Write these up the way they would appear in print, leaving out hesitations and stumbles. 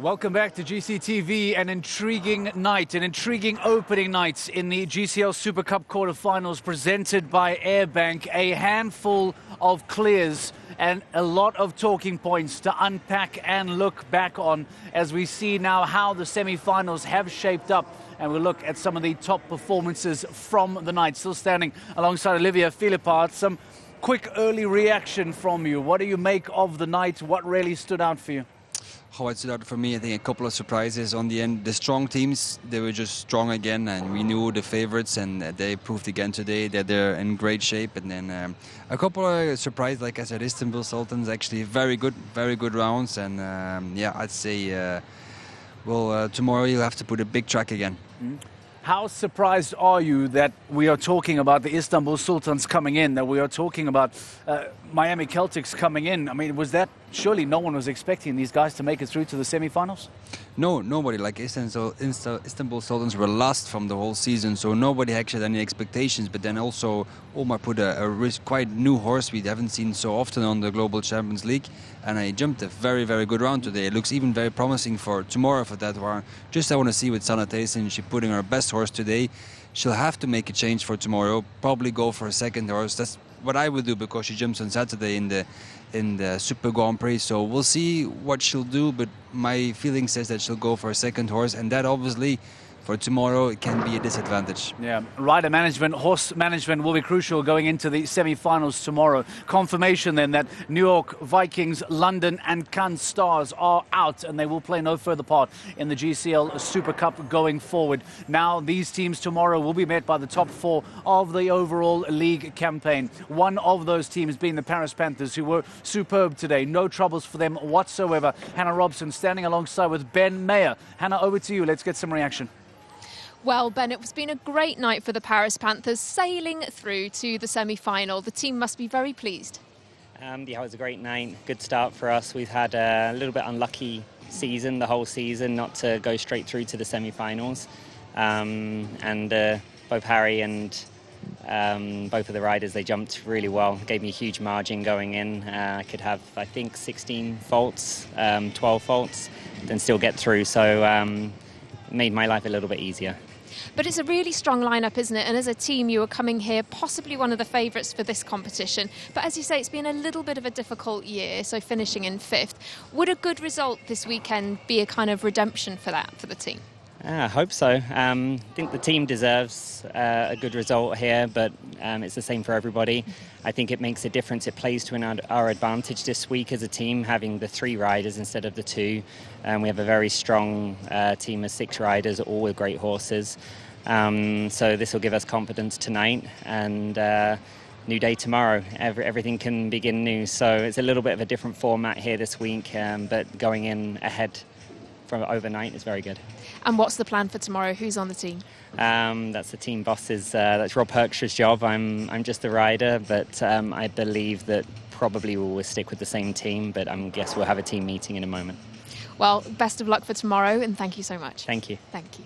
Welcome back to GCTV. An intriguing night, an intriguing opening night in the GCL Super Cup quarterfinals presented by Airbank. A handful of clears and a lot of talking points to unpack and look back on as we see now how the semi-finals have shaped up. And we'll look at some of the top performances from the night. Still standing alongside Olivia Philippart. Some quick early reaction from you. What do you make of the night? What really stood out for you? How it stood out for me, I think a couple of surprises on the end. The strong teams, they were just strong again, and we knew the favorites, and they proved again today that they're in great shape. And then a couple of surprises, like I said, Istanbul Sultans, actually very good rounds. And yeah, I'd say, tomorrow you'll have to put a big track again. Mm-hmm. How surprised are you that we are talking about the Istanbul Sultans coming in, that we are talking about Miami Celtics coming in? I mean, was that surely no one was expecting these guys to make it through to the semi-finals? No, nobody. Like Istanbul Sultans were last from the whole season, so nobody actually had any expectations. But then also Omar put a quite new horse we haven't seen so often on the Global Champions League, and he jumped a very, very good round today. It looks even very promising for tomorrow for that one. Just I want to see with Sanne Thijssen, she's putting her best horse today. She'll have to make a change for tomorrow, probably go for a second horse. That's what I would do because she jumps on Saturday in the Super Grand Prix. So we'll see what she'll do, but my feeling says that she'll go for a second horse, and that obviously for tomorrow it can be a disadvantage. Yeah, rider management, horse management will be crucial going into the semi-finals tomorrow. Confirmation then that New York Vikings, London and Cannes Stars are out, and they will play no further part in the GCL Super Cup going forward. Now these teams tomorrow will be met by the top four of the overall league campaign. One of those teams being the Paris Panthers, who were superb today. No troubles for them whatsoever. Hannah Robson standing alongside with Ben Mayer. Hannah, over to you. Let's get some reaction. Well, Ben, it's been a great night for the Paris Panthers, sailing through to the semi-final. The team must be very pleased. Yeah, it was a great night. Good start for us. We've had a little bit unlucky season, the whole season, not to go straight through to the semi-finals. Both Harry and both of the riders, they jumped really well. Gave me a huge margin going in. I could have, I think, 16 faults, 12 faults, then still get through. So it made my life a little bit easier. But it's a really strong lineup, isn't it? And as a team, you are coming here possibly one of the favourites for this competition. But as you say, it's been a little bit of a difficult year, so finishing in fifth. Would a good result this weekend be a kind of redemption for that, for the team? I hope so. I think the team deserves a good result here, but it's the same for everybody. I think it makes a difference. It plays to our advantage this week as a team, having the 3 riders instead of the 2. We have a very strong team of 6 riders, all with great horses. So this will give us confidence tonight, and new day tomorrow. Everything can begin new. So it's a little bit of a different format here this week, but going in ahead from overnight is very good. And what's the plan for tomorrow? Who's on the team? That's the team boss's. That's Rob Herksha's job. I'm just a rider, but I believe that probably we'll stick with the same team. But I guess we'll have a team meeting in a moment. Well, best of luck for tomorrow, and thank you so much. Thank you. Thank you.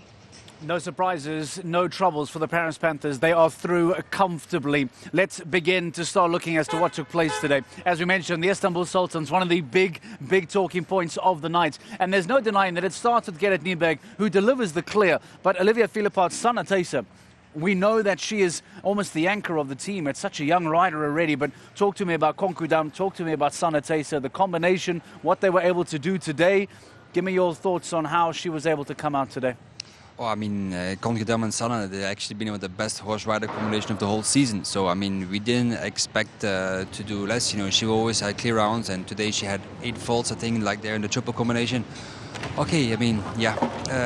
No surprises, no troubles for the Paris Panthers. They are through comfortably. Let's begin to start looking as to what took place today. As we mentioned, the Istanbul Sultans, one of the big talking points of the night. And there's no denying that it starts with Gerrit Nieberg, who delivers the clear. But Olivia Philippart's Sanne Thijssen, we know that she is almost the anchor of the team. It's such a young rider already. But talk to me about Konkudam, talk to me about Sanne Thijssen, the combination, what they were able to do today. Give me your thoughts on how she was able to come out today. Oh, I mean, Konkudam and Sanne, they've actually been with the best horse-rider combination of the whole season. So, I mean, we didn't expect to do less. You know, she always had clear rounds, and today she had 8 faults, I think, like there in the triple combination. Okay, I mean, yeah,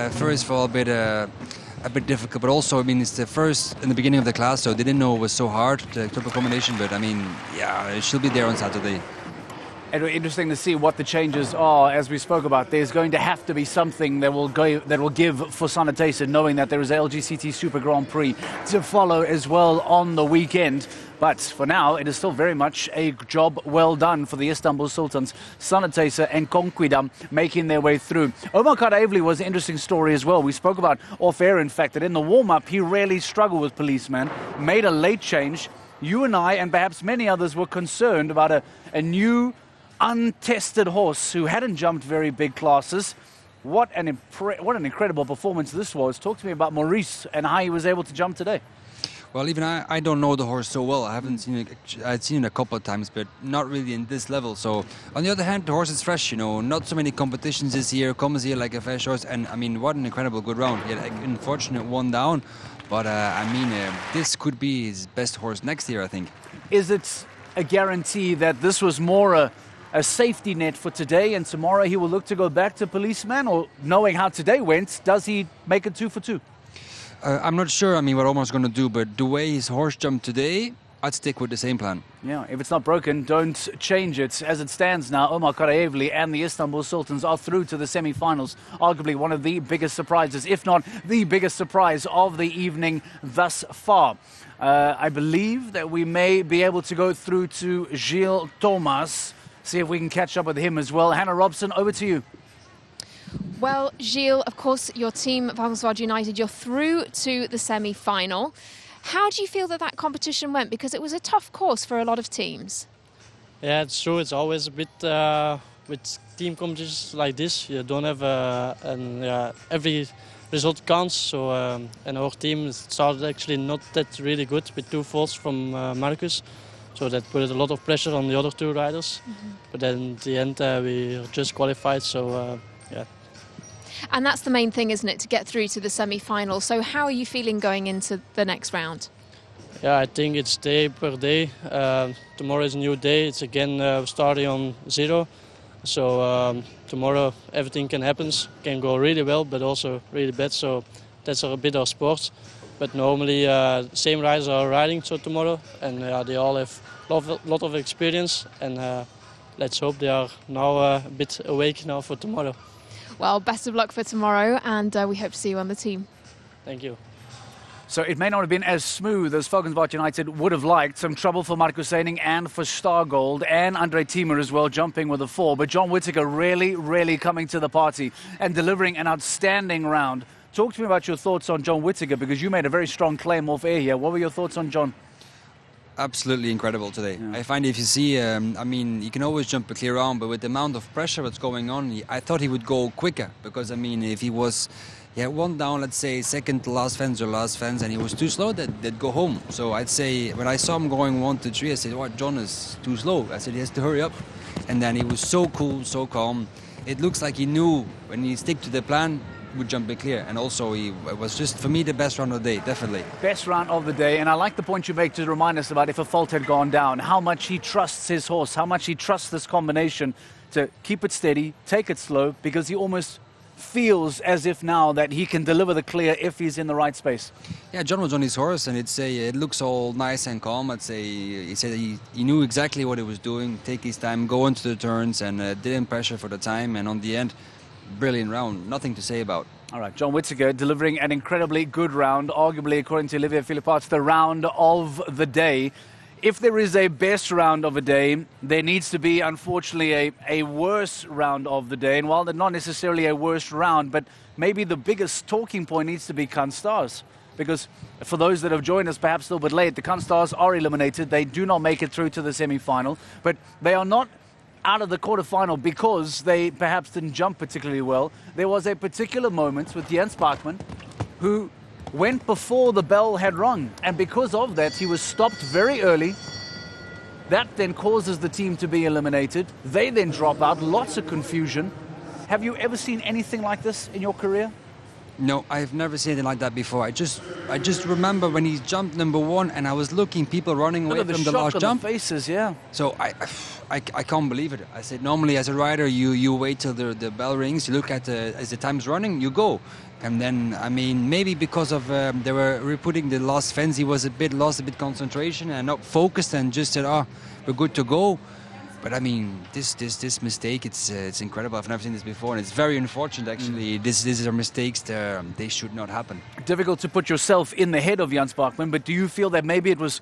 first of all, a bit difficult, but also, I mean, it's the first in the beginning of the class, so they didn't know it was so hard, the triple combination. But, I mean, yeah, she'll be there on Saturday. It'll be interesting to see what the changes are. As we spoke about, there's going to have to be something that will give for Sanne Thijssen, knowing that there is a LGCT Super Grand Prix to follow as well on the weekend. But for now, it is still very much a job well done for the Istanbul Sultans. Sanne Thijssen and Konkudam making their way through. Omar Karaevli was an interesting story as well. We spoke about off-air, in fact, that in the warm-up, he really struggled with policeman, made a late change. You and I, and perhaps many others, were concerned about a new untested horse who hadn't jumped very big classes, What an incredible performance this was. Talk to me about Maurice and how he was able to jump today. Well, even I don't know the horse so well. I haven't seen it. I'd seen it a couple of times, but not really in this level. So, on the other hand, the horse is fresh. Not so many competitions this year. Comes here like a fresh horse, and I mean, what an incredible good round. He had an unfortunate one down, but this could be his best horse next year, I think. Is it a guarantee that this was more a safety net for today, and tomorrow he will look to go back to policeman, or knowing how today went, does he make it 2 for 2? I'm not sure, what Omar's going to do, but the way his horse jumped today, I'd stick with the same plan. Yeah, if it's not broken, don't change it. As it stands now, Omar Karayevli and the Istanbul Sultans are through to the semi-finals. Arguably one of the biggest surprises, if not the biggest surprise of the evening thus far. I believe that we may be able to go through to Gilles Thomas, see if we can catch up with him as well. Hannah Robson, over to you. Well, Gilles, of course, your team, Waalwijk United, you're through to the semi-final. How do you feel that competition went? Because it was a tough course for a lot of teams. Yeah, it's true. It's always a bit with team competitions like this. You don't have every result counts. So and our team started actually not that really good with 2 faults from Marcus. So that put a lot of pressure on the other 2 riders. Mm-hmm. But then in the end we just qualified. So yeah. And that's the main thing, isn't it, to get through to the semi-final. So how are you feeling going into the next round? Yeah, I think it's day per day. Tomorrow is a new day. It's again starting on 0. So tomorrow everything can happen. Can go really well, but also really bad. So that's a bit of sport. But normally same riders are riding tomorrow, and they all have a lot of experience. And let's hope they are now a bit awake now for tomorrow. Well, best of luck for tomorrow, and we hope to see you on the team. Thank you. So it may not have been as smooth as Waalwijk United would have liked. Some trouble for Marcus Seining and for Stargold, and Andre Thiemer as well, jumping with a 4. But John Whittaker really coming to the party and delivering an outstanding round. Talk to me about your thoughts on John Whittaker, because you made a very strong claim off air here. What were your thoughts on John? Absolutely incredible today. Yeah. I find if you see, you can always jump a clear round, but with the amount of pressure that's going on, I thought he would go quicker. Because, if he had one down, let's say, second to last fence or last fence, and he was too slow, they'd go home. So I'd say, when I saw him going 1 to 3, I said, John is too slow. I said, he has to hurry up. And then he was so cool, so calm. It looks like he knew when he stick to the plan, would jump it clear, and also it was just, for me, the best round of the day, definitely. Best round of the day, and I like the point you make to remind us about if a fault had gone down, how much he trusts his horse, how much he trusts this combination to keep it steady, take it slow, because he almost feels as if now that he can deliver the clear if he's in the right space. Yeah, John was on his horse, and it looks all nice and calm. I'd say he said he knew exactly what he was doing, take his time, go into the turns, and didn't pressure for the time, and on the end, brilliant round, nothing to say about. All right, John Whittaker delivering an incredibly good round, arguably, according to Olivier Philippot, the round of the day. If there is a best round of a day, there needs to be, unfortunately, a worse round of the day. And while they're not necessarily a worst round, but maybe the biggest talking point needs to be Canstars. Because for those that have joined us perhaps a little bit late, the Canstars are eliminated. They do not make it through to the semi-final, but they are not out of the quarterfinal because they perhaps didn't jump particularly well. There was a particular moment with Jens Bachmann who went before the bell had rung, and because of that he was stopped very early. That then causes the team to be eliminated. They then drop out, lots of confusion. Have you ever seen anything like this in your career? No, I've never seen anything like that before. I just remember when he jumped number 1, and I was looking, people running away from the last jump. The faces, yeah. So I can't believe it. I said, normally as a rider, you wait till the bell rings, you look at as the time's running, you go. And then, maybe because of they were re-putting the last fence, he was lost a bit concentration and not focused, and just said, we're good to go. But this mistake, it's incredible. I've never seen this before, and it's very unfortunate actually. These are mistakes they should not happen. Difficult to put yourself in the head of Jens Bachmann, but do you feel that maybe it was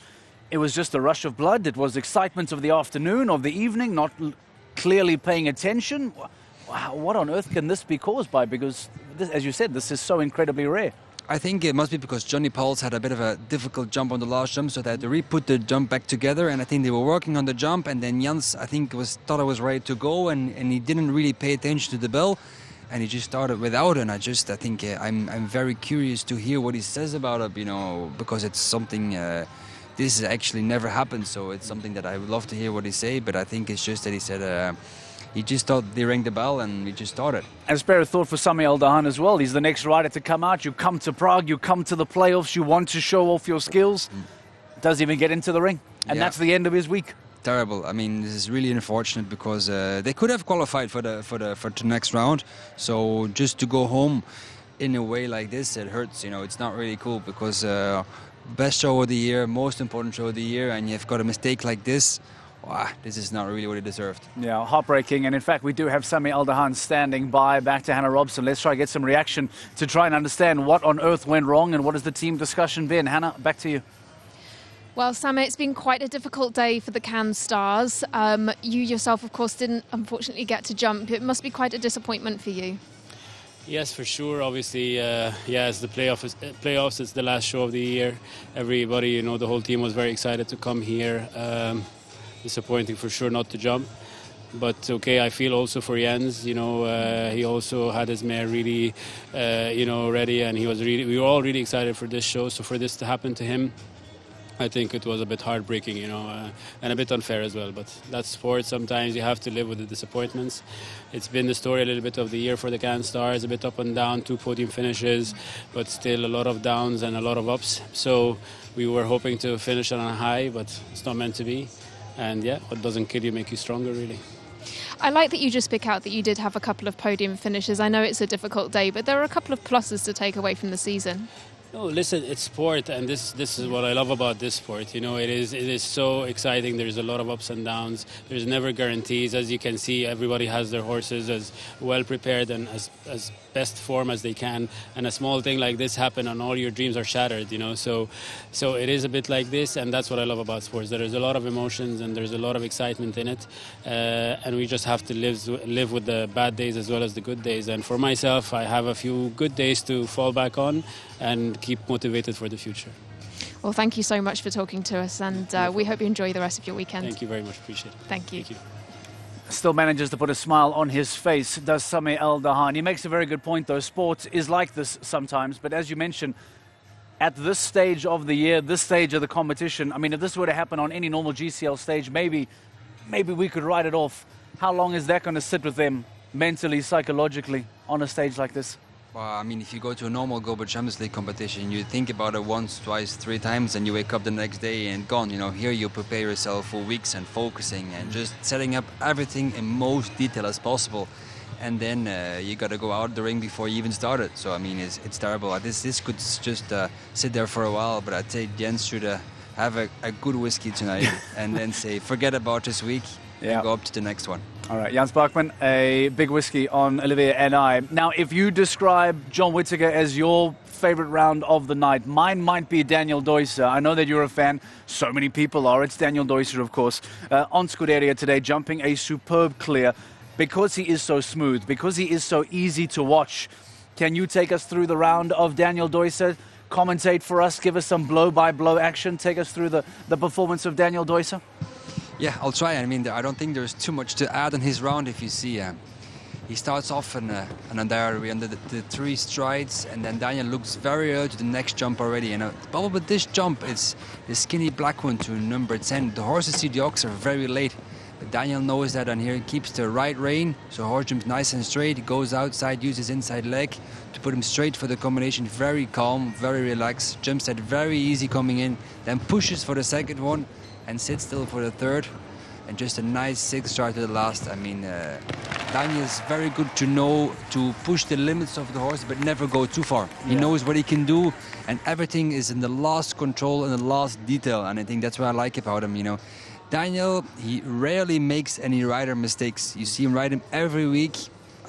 just a rush of blood? It was excitement of the afternoon, of the evening, not clearly paying attention? What on earth can this be caused by? Because, as you said, this is so incredibly rare. I think it must be because Johnny Pauls had a bit of a difficult jump on the last jump, so they had to re-put the jump back together, and I think they were working on the jump, and then Jens, I think, thought I was ready to go, and he didn't really pay attention to the bell, and he just started without it. And I think I'm very curious to hear what he says about it, because it's something this has actually never happened. So it's something that I would love to hear what he say. But I think it's just that he said he just thought they rang the bell and we just started. And spare a thought for Sami Eldahan as well. He's the next rider to come out. You come to Prague, you come to the playoffs, you want to show off your skills. Doesn't even get into the ring, and that's the end of his week. Terrible. I mean, this is really unfortunate because they could have qualified for the next round. So just to go home in a way like this, it hurts. It's not really cool because best show of the year, most important show of the year, and you've got a mistake like this. Wow, this is not really what he deserved. Yeah, heartbreaking. And in fact, we do have Sami Eldahan standing by. Back to Hannah Robson. Let's try to get some reaction to try and understand what on earth went wrong and what has the team discussion been. Hannah, back to you. Well, Sami, it's been quite a difficult day for the Cannes Stars. You yourself, of course, didn't unfortunately get to jump. It must be quite a disappointment for you. Yes, for sure. Obviously, it's the playoffs. It's the last show of the year. Everybody, the whole team was very excited to come here. Disappointing for sure not to jump. But okay, I feel also for Jens. He also had his mare really, ready, and we were all really excited for this show. So for this to happen to him, I think it was a bit heartbreaking, and a bit unfair as well. But that's sports. Sometimes you have to live with the disappointments. It's been the story a little bit of the year for the Cannes Stars, a bit up and down, 2 podium finishes, but still a lot of downs and a lot of ups. So we were hoping to finish on a high, but it's not meant to be. And what doesn't kill you make you stronger, really. I like that you just pick out that you did have a couple of podium finishes. I know it's a difficult day, but there are a couple of pluses to take away from the season. No, listen, it's sport, and this is what I love about this sport. It is so exciting. There's a lot of ups and downs. There's never guarantees. As you can see, everybody has their horses as well prepared and as best form as they can. And a small thing like this happen, and all your dreams are shattered. So it is a bit like this, and that's what I love about sports. There is a lot of emotions and there's a lot of excitement in it, and we just have to live with the bad days as well as the good days. And for myself, I have a few good days to fall back on and keep motivated for the future. Well, thank you so much for talking to us, and we hope you enjoy the rest of your weekend. Thank you very much. Appreciate it. Thank you. Thank you. Still manages to put a smile on his face, does Sami Eldahan. He makes a very good point, though. Sport is like this sometimes, but as you mentioned, at this stage of the year, this stage of the competition, I mean, if this were to happen on any normal GCL stage, maybe we could write it off. How long is that going to sit with them mentally, psychologically, on a stage like this? Well, I mean, if you go to a normal Global Champions League competition, you think about it once, twice, 3 times, and you wake up the next day and gone. Here you prepare yourself for weeks and focusing and just setting up everything in most detail as possible. And then you got to go out the ring before you even start it. So, I mean, it's terrible. This could just sit there for a while, but I'd say Jens should have a good whiskey tonight and then say, forget about this week and go up to the next one. All right, Jens Bachmann, a big whiskey on Olivier and I. Now, if you describe John Whittaker as your favorite round of the night, mine might be Daniel Deusser. I know that you're a fan. So many people are. It's Daniel Deusser, of course, on Scuderia today, jumping a superb clear. Because he is so smooth, because he is so easy to watch. Can you take us through the round of Daniel Deusser? Commentate for us, give us some blow-by-blow action. Take us through the performance of Daniel Deusser. Yeah, I'll try. I mean, I don't think there's too much to add on his round. If you see, he starts off and there we under the 3 strides, and then Daniel looks very early to the next jump already. And the problem with this jump is the skinny black one to number 10. The horses see the ox are very late, but Daniel knows that, and here he keeps the right rein. So horse jumps nice and straight. He goes outside, uses inside leg to put him straight for the combination. Very calm, very relaxed. Jumps that very easy coming in, then pushes for the second one and sits still for the third, and just a nice 6 start to the last. I mean, Daniel's very good to know to push the limits of the horse, but never go too far. He knows what he can do, and everything is in the last control and the last detail, and I think that's what I like about him. Daniel, he rarely makes any rider mistakes. You see him ride him every week.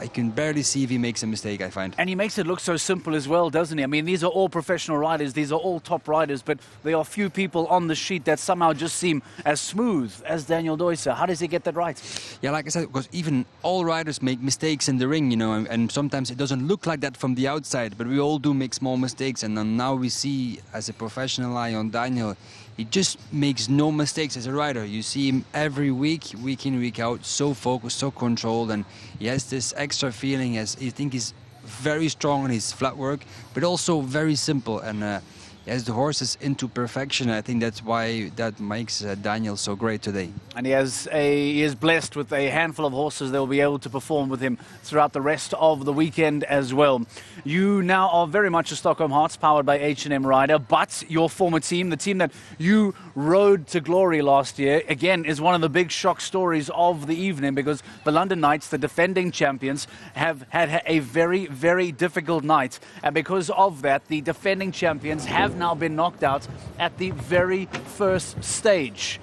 I can barely see if he makes a mistake, I find. And he makes it look so simple as well, doesn't he? I mean, these are all professional riders, these are all top riders, but there are few people on the sheet that somehow just seem as smooth as Daniel Deusser. How does he get that right? Yeah, like I said, because even all riders make mistakes in the ring, and sometimes it doesn't look like that from the outside, but we all do make small mistakes, and then now we see, as a professional eye on Daniel, he just makes no mistakes as a rider. You see him every week in, week out, so focused, so controlled, and he has this extra feeling. As I think he's very strong in his flat work, but also very simple. And as the horse is into perfection, I think that's why that makes Daniel so great today. And he is blessed with a handful of horses that will be able to perform with him throughout the rest of the weekend as well. You now are very much a Stockholm Hearts, powered by H&M Rider, but your former team, the team that you rode to glory last year, again, is one of the big shock stories of the evening, because the London Knights, the defending champions, have had a very, very difficult night. And because of that, the defending champions have now been knocked out at the very first stage.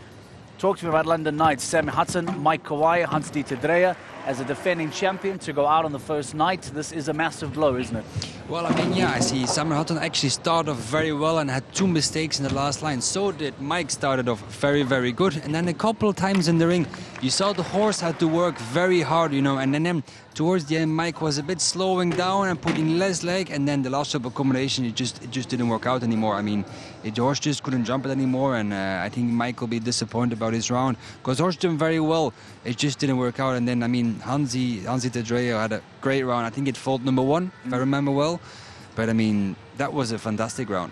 Talk to me about London Knights. Sam Hudson, Mike Kawhi, Hans-Dieter Dreyer. As a defending champion, to go out on the first night, this is a massive blow, isn't it? Well, I mean, yeah, I see Samuel Hutton actually started off very well and had 2 mistakes in the last line. So did Mike, started off very, very good. And then a couple of times in the ring, you saw the horse had to work very hard, you know. And then towards the end, Mike was a bit slowing down and putting less leg. And then the last triple combination, it just didn't work out anymore. I mean, the horse just couldn't jump it anymore. And I think Mike will be disappointed about his round, because the horse did very well. It just didn't work out. And then, I mean, Hansi Tedrea had a great round. I think it fault number 1, if I remember well. But I mean, that was a fantastic round.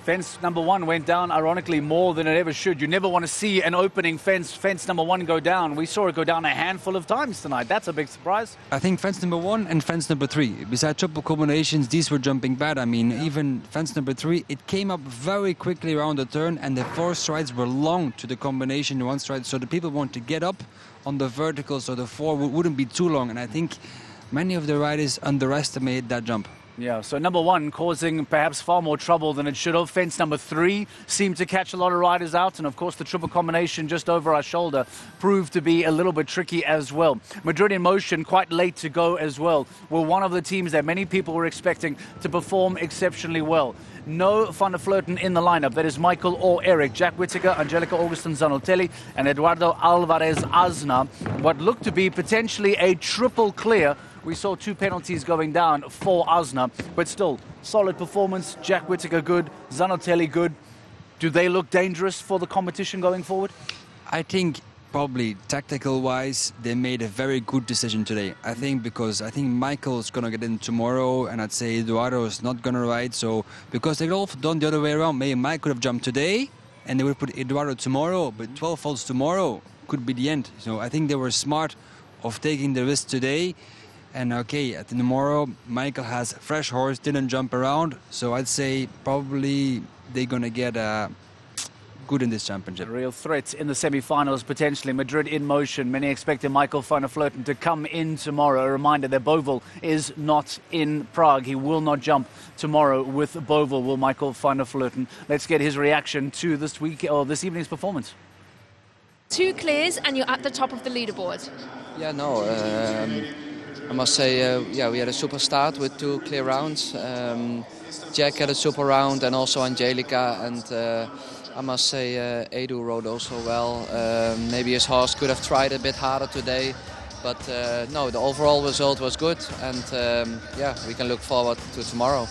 Fence number 1 went down, ironically, more than it ever should. You never want to see an opening fence number 1 go down. We saw it go down a handful of times tonight. That's a big surprise. I think fence number 1 and fence number 3. Besides triple combinations, these were jumping bad. I mean, even fence number 3, it came up very quickly around the turn, and the 4 strides were long to the combination 1 stride. So the people want to get up on the vertical, so the 4 wouldn't be too long. And I think many of the riders underestimated that jump. Yeah, so number 1 causing perhaps far more trouble than it should have. Fence number 3 seemed to catch a lot of riders out. And of course, the triple combination just over our shoulder proved to be a little bit tricky as well. Madrid in Motion, quite late to go as well, were one of the teams that many people were expecting to perform exceptionally well. No Van der Vleuten in the lineup. That is Michael or Eric, Jack Whittaker, Angelica Augustin Zanotelli, and Eduardo Alvarez Aznar. What looked to be potentially a triple clear. We saw 2 penalties going down for Aznar, but still, solid performance. Jack Whittaker good, Zanotelli good. Do they look dangerous for the competition going forward? I think probably tactical-wise, they made a very good decision today. I think because Michael's going to get in tomorrow, and I'd say Eduardo is not going to ride. So because they'd all done the other way around, maybe Mike could have jumped today, and they would put Eduardo tomorrow, but 12 faults tomorrow could be the end. So I think they were smart of taking the risk today. And okay, at tomorrow, Michael has a fresh horse, didn't jump around. So I'd say probably they're going to get good in this championship. A real threat in the semi-finals, potentially. Madrid in Motion. Many expecting Michael van der Vleuten to come in tomorrow. A reminder that Beauville is not in Prague. He will not jump tomorrow with Beauville, will Michael van der Vleuten. Let's get his reaction to this evening's performance. 2 clears and you're at the top of the leaderboard. Yeah, no. I must say, we had a super start with 2 clear rounds. Jack had a super round, and also Angelica, and I must say Edu rode also well. Maybe his horse could have tried a bit harder today, but no, the overall result was good, and we can look forward to tomorrow.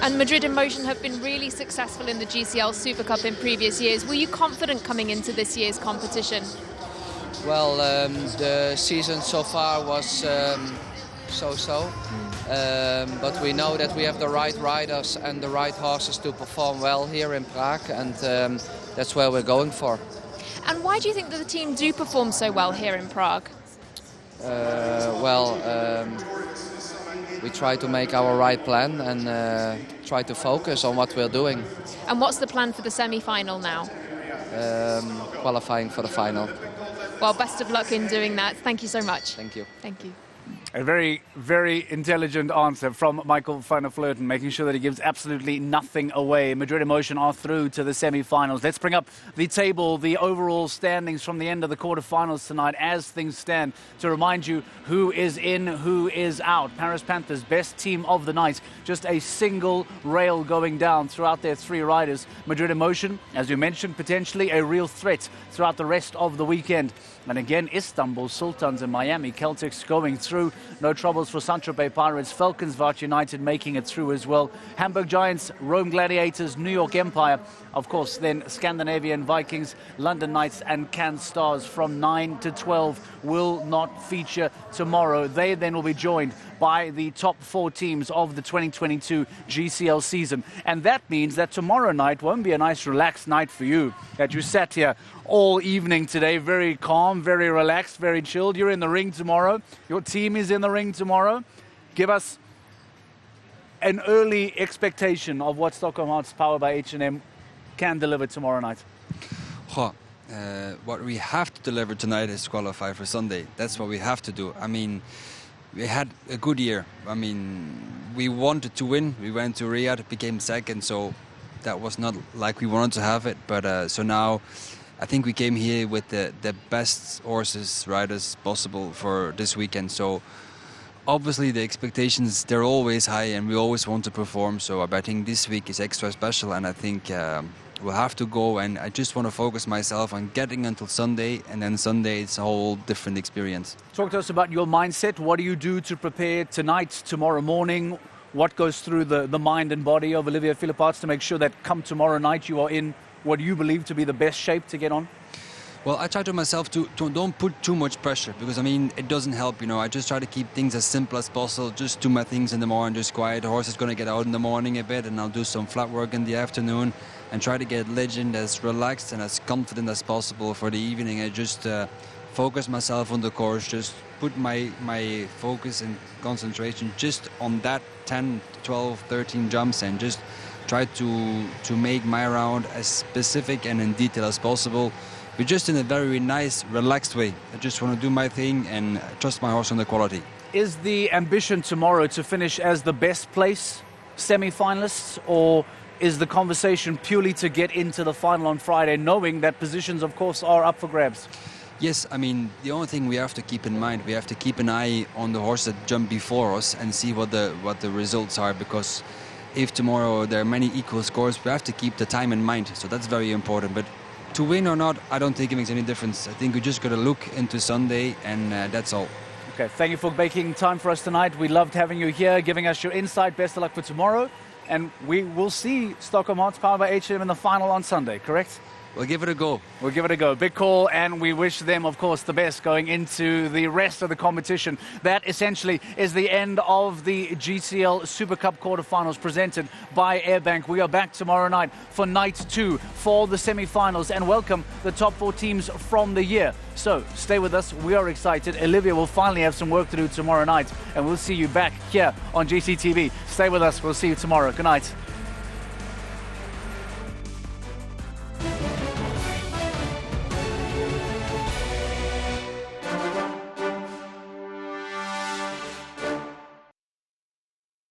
And Madrid in Motion have been really successful in the GCL Super Cup in previous years. Were you confident coming into this year's competition? Well, the season so far was so-so, but we know that we have the right riders and the right horses to perform well here in Prague, and that's where we're going for. And why do you think that the team do perform so well here in Prague? We try to make our right plan and try to focus on what we're doing. And what's the plan for the semi-final now? Qualifying for the final. Well, best of luck in doing that. Thank you so much. Thank you. Thank you. A very, very intelligent answer from Michael van der Vleuten, making sure that he gives absolutely nothing away. Madrid in Motion are through to the semi-finals. Let's bring up the table, the overall standings from the end of the quarterfinals tonight as things stand, to remind you who is in, who is out. Paris Panthers, best team of the night. Just a single rail going down throughout their 3 riders. Madrid in Motion, as you mentioned, potentially a real threat throughout the rest of the weekend. And again, Istanbul Sultans and Miami Celtics going through No troubles for Saint-Tropez Pirates, Falcons Vaart United making it through as well. Hamburg Giants, Rome Gladiators, New York Empire, of course, then Scandinavian Vikings, London Knights and Cannes Stars from 9 to 12 will not feature tomorrow. They then will be joined by the top 4 teams of the 2022 GCL season. And that means that tomorrow night won't be a nice relaxed night for you, that you sat here all evening today, very calm, very relaxed, very chilled. You're in the ring tomorrow. Your team is in the ring tomorrow. Give us an early expectation of what Stockholm Hearts, powered by H&M, can deliver tomorrow night. What we have to deliver tonight is qualify for Sunday. That's what we have to do. I mean, we had a good year. I mean, we wanted to win. We went to Riyadh, became second, so that was not like we wanted to have it. But so now I think we came here with the best horses, riders possible for this weekend. So obviously the expectations, they're always high and we always want to perform. So I think this week is extra special, and I think we'll have to go, and I just want to focus myself on getting until Sunday, and then Sunday it's a whole different experience. Talk to us about your mindset. What do you do to prepare tonight, tomorrow morning? What goes through the mind and body of Olivier Philipparts to make sure that come tomorrow night you are in what you believe to be the best shape to get on? Well, I try to myself to don't put too much pressure, because I mean it doesn't help, you know. I just try to keep things as simple as possible. Just do my things in the morning, just quiet. The horse is going to get out in the morning a bit, and I'll do some flat work in the afternoon, and try to get Legend as relaxed and as confident as possible for the evening. I just focus myself on the course, just put my focus and concentration just on that 10, 12, 13 jumps, and just try to make my round as specific and in detail as possible, but just in a very nice, relaxed way. I just want to do my thing and trust my horse on the quality. Is the ambition tomorrow to finish as the best place semi-finalists, or is the conversation purely to get into the final on Friday, knowing that positions, of course, are up for grabs? Yes, I mean, the only thing we have to keep in mind, we have to keep an eye on the horse that jump before us and see what the results are, because if tomorrow there are many equal scores, we have to keep the time in mind. So that's very important. But to win or not, I don't think it makes any difference. I think we just got to look into Sunday, and that's all. Okay, thank you for making time for us tonight. We loved having you here, giving us your insight. Best of luck for tomorrow. And we will see Stockholm Hearts, powered by H&M, in the final on Sunday, correct? We'll give it a go. We'll give it a go. Big call, and we wish them, of course, the best going into the rest of the competition. That essentially is the end of the GCL Super Cup quarterfinals presented by Airbank. We are back tomorrow night for night 2 for the semi-finals, and welcome the top 4 teams from the year. So stay with us. We are excited. Olivia will finally have some work to do tomorrow night, and we'll see you back here on GCTV. Stay with us. We'll see you tomorrow. Good night.